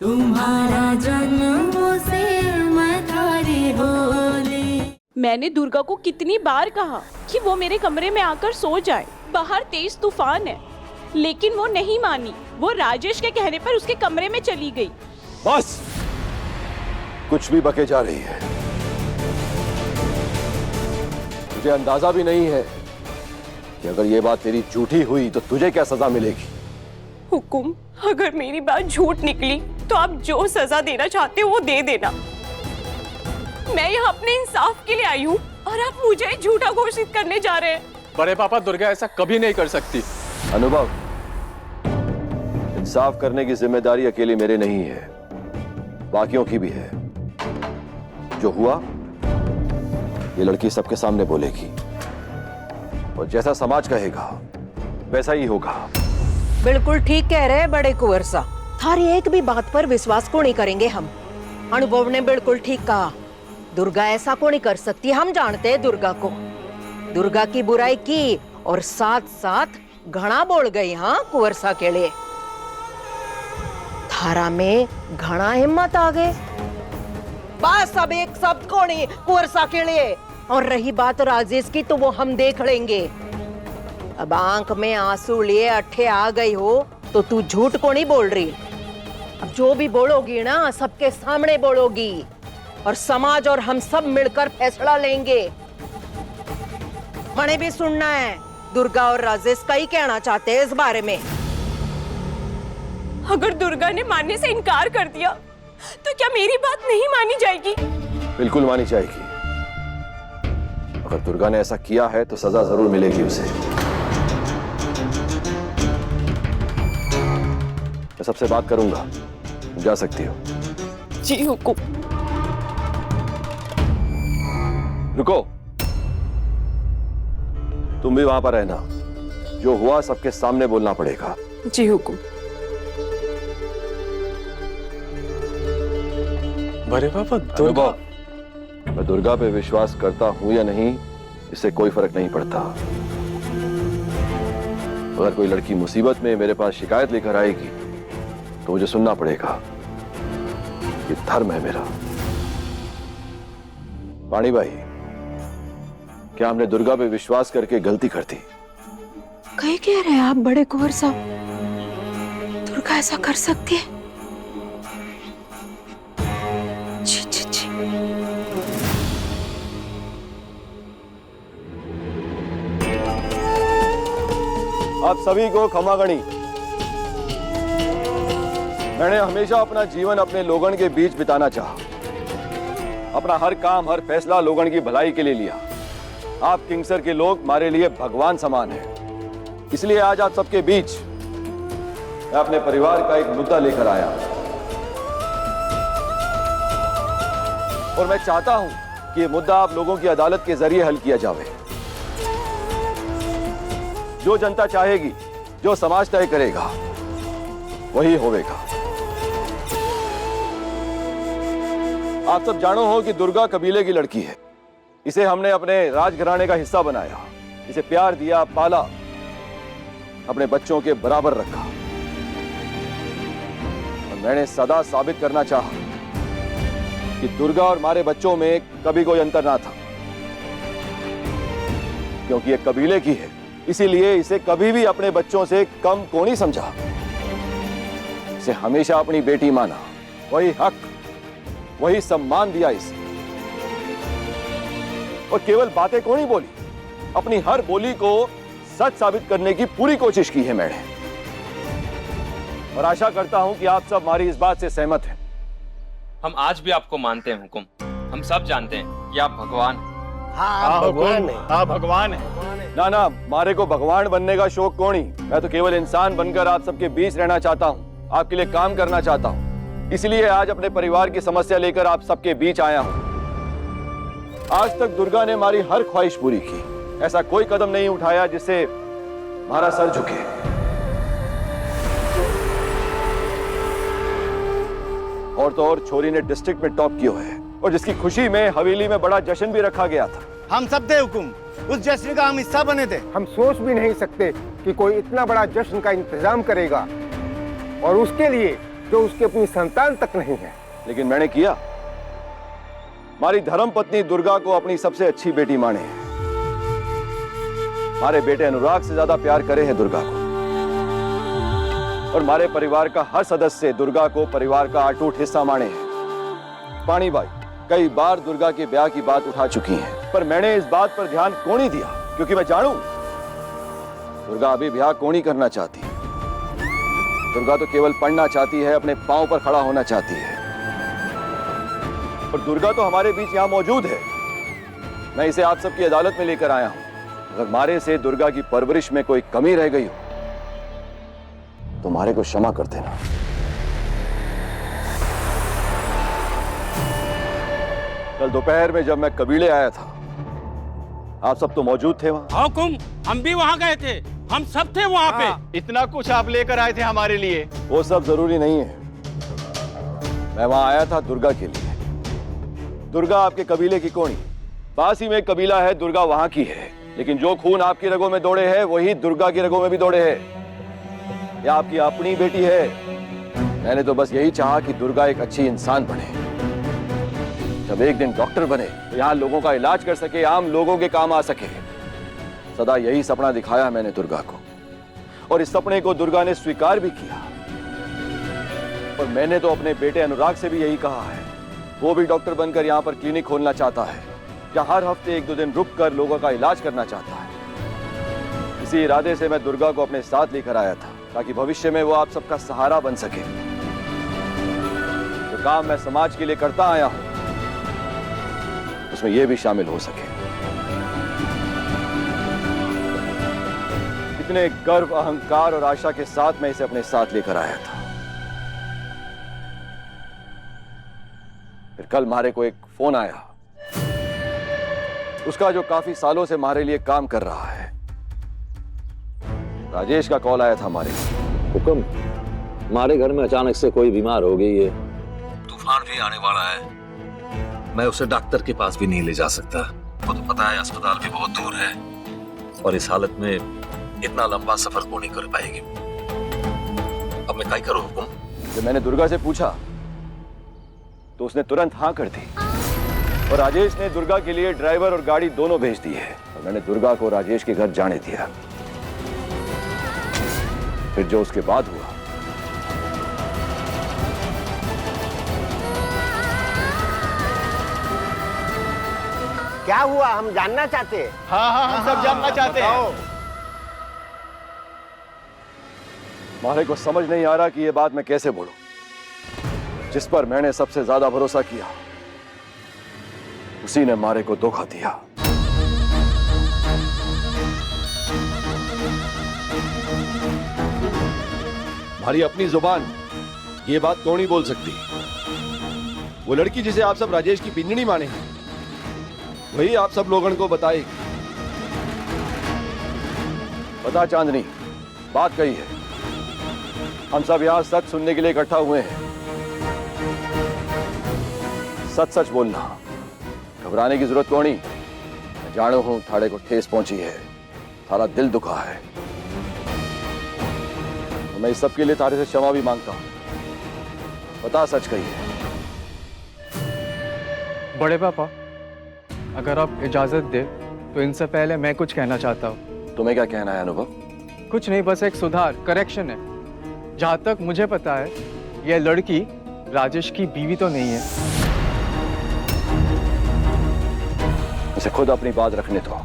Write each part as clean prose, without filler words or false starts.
तुम्हारा जन्म से मथारी होले। मैंने दुर्गा को कितनी बार कहा कि वो मेरे कमरे में आकर सो जाए, बाहर तेज तूफान है, लेकिन वो नहीं मानी। वो राजेश के कहने पर उसके कमरे में चली गई। बस, कुछ भी बके जा रही है। मुझे अंदाजा भी नहीं है कि अगर ये बात तेरी झूठी हुई तो तुझे क्या सजा मिलेगी। हुकुम, अगर मेरी बात झूठ निकली तो आप जो सजा देना चाहते हो वो दे देना। मैं यहाँ अपने इंसाफ के लिए आई हूँ और आप मुझे झूठा घोषित करने जा रहे हैं। बड़े पापा, दुर्गा ऐसा कभी नहीं कर सकती। अनुभव, इंसाफ करने की जिम्मेदारी अकेली मेरे नहीं है, बाकियों की भी है। जो हुआ ये लड़की सबके सामने बोलेगी और जैसा समाज कहेगा वैसा ही होगा। बिल्कुल ठीक कह रहे हैं बड़े कुंवर सा। थारी एक भी बात पर विश्वास को नहीं करेंगे हम। अनुभव ने बिल्कुल ठीक कहा। दुर्गा ऐसा को नहीं कर सकती। हम जानते हैं दुर्गा को। दुर्गा की बुराई की और साथ साथ घना बोल गई। हाँ, कुंवर सा के लिए थारा में घना हिम्मत आ गए। बस अब एक शब्द को नहीं कुंवर सा के लिए। और रही बात राजेश की तो वो हम देख लेंगे। अब आंख में आंसू लिए अट्ठे आ गई हो तो तू झूठ को नहीं बोल रही। अब जो भी बोलोगी ना सबके सामने बोलोगी और समाज और हम सब मिलकर फैसला लेंगे। मैंने भी सुनना है दुर्गा और राजेश का ही कहना चाहते हैं इस बारे में। अगर दुर्गा ने मानने से इनकार कर दिया तो क्या मेरी बात नहीं मानी जाएगी? बिल्कुल मानी जाएगी। अगर दुर्गा ने ऐसा किया है तो सजा जरूर मिलेगी उसे। मैं सबसे बात करूंगा, जा सकती हो। जी हुकुम। रुको, तुम भी वहां पर रहना। जो हुआ सबके सामने बोलना पड़ेगा। जी हुकुम। बड़े पापा, दुर्गा। मैं दुर्गा पे विश्वास करता हूं या नहीं इससे कोई फर्क नहीं पड़ता। अगर कोई लड़की मुसीबत में मेरे पास शिकायत लेकर आएगी तो मुझे सुनना पड़ेगा। ये धर्म है मेरा। पानी भाई, क्या हमने दुर्गा पे विश्वास करके गलती कर दी? कहीं कह रहे हैं आप बड़े कुंवर साहब? दुर्गा ऐसा कर सकती है? जी जी जी। आप सभी को खमागणी। मैंने हमेशा अपना जीवन अपने लोगन के बीच बिताना चाहा। अपना हर काम, हर फैसला लोगन की भलाई के लिए लिया। आप किंगसर के लोग हमारे लिए भगवान समान हैं। इसलिए आज आप सबके बीच मैं अपने परिवार का एक मुद्दा लेकर आया और मैं चाहता हूं कि ये मुद्दा आप लोगों की अदालत के जरिए हल किया जाए। जो जनता चाहेगी, जो समाज तय करेगा, वही होगा। आप सब जानो हो कि दुर्गा कबीले की लड़की है। इसे हमने अपने राजघराने का हिस्सा बनाया, इसे प्यार दिया, पाला, अपने बच्चों के बराबर रखा। और मैंने सदा साबित करना चाहा कि दुर्गा और हमारे बच्चों में कभी कोई अंतर ना था। क्योंकि ये कबीले की है, इसीलिए इसे कभी भी अपने बच्चों से कम को नहीं समझा। इसे हमेशा अपनी बेटी माना। वही हक, वही सम्मान दिया इसे। और केवल बातें को नहीं बोली, अपनी हर बोली को सच साबित करने की पूरी कोशिश की है मैंने। और आशा करता हूं कि आप सब हमारी इस बात से सहमत हैं। हम आज भी आपको मानते हैं हुकुम। हम सब जानते हैं कि आप भगवान हैं। हाँ, भगवान है। हाँ, भगवान है। ना ना, मारे को भगवान बनने का शौक कौन ही। मैं तो केवल इंसान बनकर आप सबके बीच रहना चाहता हूँ, आपके लिए काम करना चाहता हूँ। इसलिए आज अपने परिवार की समस्या लेकर आप सबके बीच आया हूँ। आज तक दुर्गा ने हमारी हर ख्वाहिश पूरी की। ऐसा कोई कदम नहीं उठाया जिससे हमारा सर झुके। और तो और छोरी ने डिस्ट्रिक्ट में टॉप किया है और जिसकी खुशी में हवेली में बड़ा जश्न भी रखा गया था। हम सब थे हुकुम, उस जश्न का हम हिस्सा बने थे। हम सोच भी नहीं सकते कि कोई इतना बड़ा जश्न का इंतजाम करेगा और उसके लिए जो उसकी अपनी संतान तक नहीं है। लेकिन मैंने किया। हमारी धर्म पत्नी दुर्गा को अपनी सबसे अच्छी बेटी माने हैं। हमारे बेटे अनुराग से ज्यादा प्यार करे हैं दुर्गा को, और हमारे परिवार का हर सदस्य दुर्गा को परिवार का अटूट हिस्सा माने हैं। पानी भाई कई बार दुर्गा के ब्याह की बात उठा चुकी हैं, पर मैंने इस बात पर ध्यान क्यों नहीं दिया, क्योंकि मैं जानूं दुर्गा अभी ब्याह क्यों नहीं करना चाहती। दुर्गा तो केवल पढ़ना चाहती है, अपने पांव पर खड़ा होना चाहती है। और दुर्गा तो हमारे बीच यहां मौजूद है। मैं इसे आप सबकी अदालत में लेकर आया हूं। अगर हमारे से दुर्गा की परवरिश में कोई कमी रह गई हो तो हमारे को क्षमा कर देना। कल दोपहर में जब मैं कबीले आया था, आप सब तो मौजूद थे वहां। हुकुम, हम भी वहां गए थे, हम सब थे वहां पे। इतना कुछ आप लेकर आए थे हमारे लिए। वो सब जरूरी नहीं है। मैं वहां आया था दुर्गा के लिए। दुर्गा आपके कबीले की कोनी, पास ही में एक कबीला है, दुर्गा वहां की है। लेकिन जो खून आपकी रगों में दौड़े है वही दुर्गा की रगों में भी दौड़े है। यह आपकी अपनी बेटी है। मैंने तो बस यही चाहा कि दुर्गा एक अच्छी इंसान बने। जब एक दिन डॉक्टर बने तो यहाँ लोगों का इलाज कर सके, आम लोगों के काम आ सके। सदा यही सपना दिखाया मैंने दुर्गा को, और इस सपने को दुर्गा ने स्वीकार भी किया। और मैंने तो अपने बेटे अनुराग से भी यही कहा है। वो भी डॉक्टर बनकर यहाँ पर क्लिनिक खोलना चाहता है, जहाँ हर हफ्ते 1-2 दिन रुककर लोगों का इलाज करना चाहता है। इसी इरादे से मैं दुर्गा को अपने साथ लेकर आया था, ताकि भविष्य में वो आप सबका सहारा बन सके। जो काम मैं समाज के लिए करता आया हूं उसमें यह भी शामिल हो सके। इतने गर्व, अहंकार और आशा के साथ मैं इसे अपने साथ लेकर आया था। फिर कल मारे को एक फोन आया, उसका जो काफी सालों से हमारे लिए काम कर रहा है। राजेश का कॉल आया था हमारे। हुक्म, हमारे घर में अचानक से कोई बीमार हो गई है, तूफान भी आने वाला है। मैं उसे डॉक्टर के पास भी नहीं ले जा सकता। वो तो पता है अस्पताल भी बहुत दूर है, और इस हालत में इतना लंबा सफर को नहीं कर पाएगी। अब मैं क्या करूं हुक्म? जब मैंने दुर्गा से पूछा तो उसने तुरंत हाँ कर दी, और राजेश ने दुर्गा के लिए ड्राइवर और गाड़ी दोनों भेज दी है। और मैंने दुर्गा को राजेश के घर जाने दिया। फिर जो उसके बाद हुआ, क्या हुआ, हम जानना चाहते हैं। हाँ हाँ, हम सब जानना चाहते हैं। मारे को समझ नहीं आ रहा कि यह बात मैं कैसे बोलूं। जिस पर मैंने सबसे ज्यादा भरोसा किया उसी ने मारे को धोखा दिया। हमारी अपनी जुबान ये बात क्यों नहीं बोल सकती? वो लड़की जिसे आप सब राजेश की पिंजड़ी माने हैं, वही आप सब लोगों को बताएगी। बता चांदनी, बात कही है। हम सब यहां सच सुनने के लिए इकट्ठा हुए हैं। सच सच बोलना, घबराने की जरूरत कौन? मैं जानू हूं थाड़े को ठेस पहुंची है, थारा दिल दुखा है। तो मैं इस सब के लिए थारे से क्षमा भी मांगता हूं। बता सच कही है। बड़े पापा, अगर आप इजाजत दे तो इनसे पहले मैं कुछ कहना चाहता हूँ। तुम्हें क्या कहना है अनुभव? कुछ नहीं, बस एक सुधार, करेक्शन है। जहां तक मुझे पता है यह लड़की राजेश की बीवी तो नहीं है। उसे खुद अपनी बात रखने दो।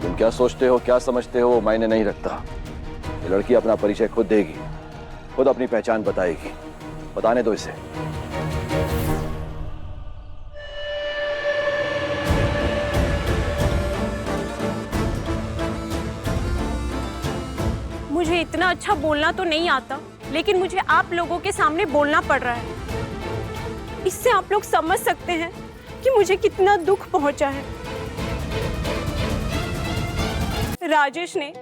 तुम क्या सोचते हो, क्या समझते हो, वो मायने नहीं रखता। ये लड़की अपना परिचय खुद देगी, खुद अपनी पहचान बताएगी। बताने दो इसे। मुझे इतना अच्छा बोलना तो नहीं आता, लेकिन मुझे आप लोगों के सामने बोलना पड़ रहा है। इससे आप लोग समझ सकते हैं कि मुझे कितना दुख पहुंचा है। राजेश ने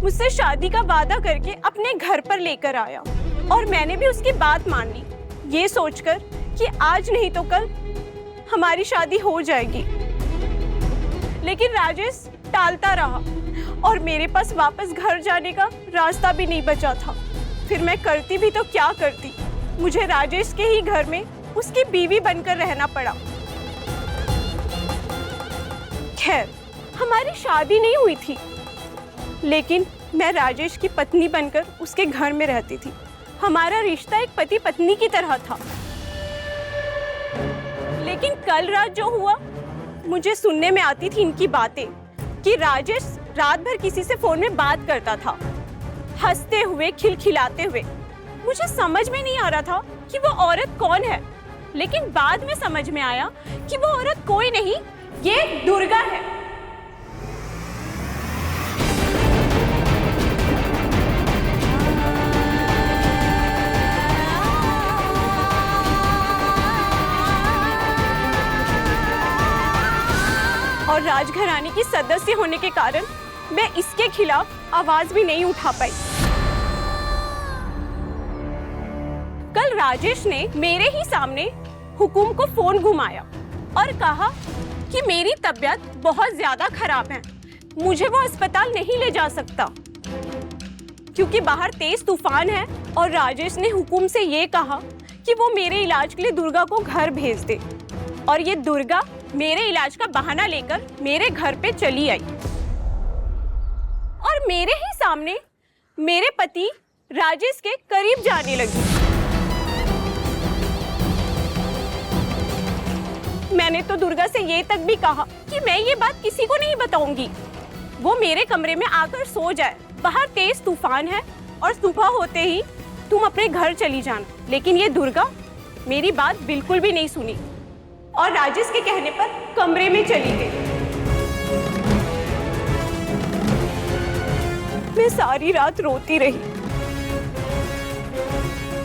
मुझसे शादी का वादा करके अपने घर पर लेकर आया, और मैंने भी उसकी बात मान ली, ये सोचकर कि आज नहीं तो कल हमारी शादी हो जाएगी। लेकिन राजेश टालता रहा, और मेरे पास वापस घर जाने का रास्ता भी नहीं बचा था। फिर मैं करती भी तो क्या करती। मुझे राजेश के ही घर में उसकी बीवी बनकर रहना पड़ा। खैर, हमारी शादी नहीं हुई थी, लेकिन मैं राजेश की पत्नी बनकर उसके घर में रहती थी। हमारा रिश्ता एक पति पत्नी की तरह था। लेकिन कल रात जो हुआ, मुझे सुनने में आती थी इनकी बातें कि राजेश रात भर किसी से फोन में बात करता था, हंसते हुए, खिलखिलाते हुए। मुझे समझ में नहीं आ रहा था कि वो औरत कौन है, लेकिन बाद में समझ में आया कि वो औरत कोई नहीं, ये दुर्गा है। और राजघराने की सदस्य होने के कारण मैं इसके खिलाफ आवाज भी नहीं उठा पाई। कल राजेश ने मेरे ही सामने हुकुम को फोन घुमाया और कहा कि मेरी तबीयत बहुत ज्यादा खराब है, मुझे वो अस्पताल नहीं ले जा सकता क्योंकि बाहर तेज तूफान है। और राजेश ने हुकुम से ये कहा कि वो मेरे इलाज के लिए दुर्गा को घर भेज दे। और ये दुर्गा मेरे इलाज का बहाना लेकर मेरे घर पे चली आई और मेरे ही सामने मेरे पति राजेश के करीब जाने लगी। मैंने तो दुर्गा से ये तक भी कहा कि मैं ये बात किसी को नहीं बताऊंगी, वो मेरे कमरे में आकर सो जाए। बाहर तेज तूफान है और सुबह होते ही तुम अपने घर चली जाना। लेकिन ये दुर्गा मेरी बात बिल्कुल भी नहीं सुनी और राजेश के कहने पर कमरे में चली गई। मैं सारी रात रोती रही।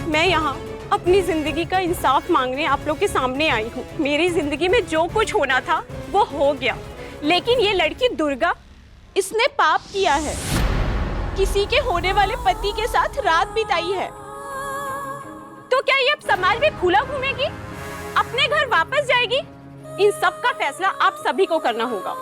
मैं यहाँ अपनी जिंदगी का इंसाफ मांगने आप लोग के सामने आई हूँ। मेरी जिंदगी में जो कुछ होना था वो हो गया, लेकिन ये लड़की दुर्गा, इसने पाप किया है, किसी के होने वाले पति के साथ रात बिताई है। तो क्या ये अब समाज में खुला घूमेगी, अपने घर वापस जाएगी? इन सब का फैसला आप सभी को करना होगा।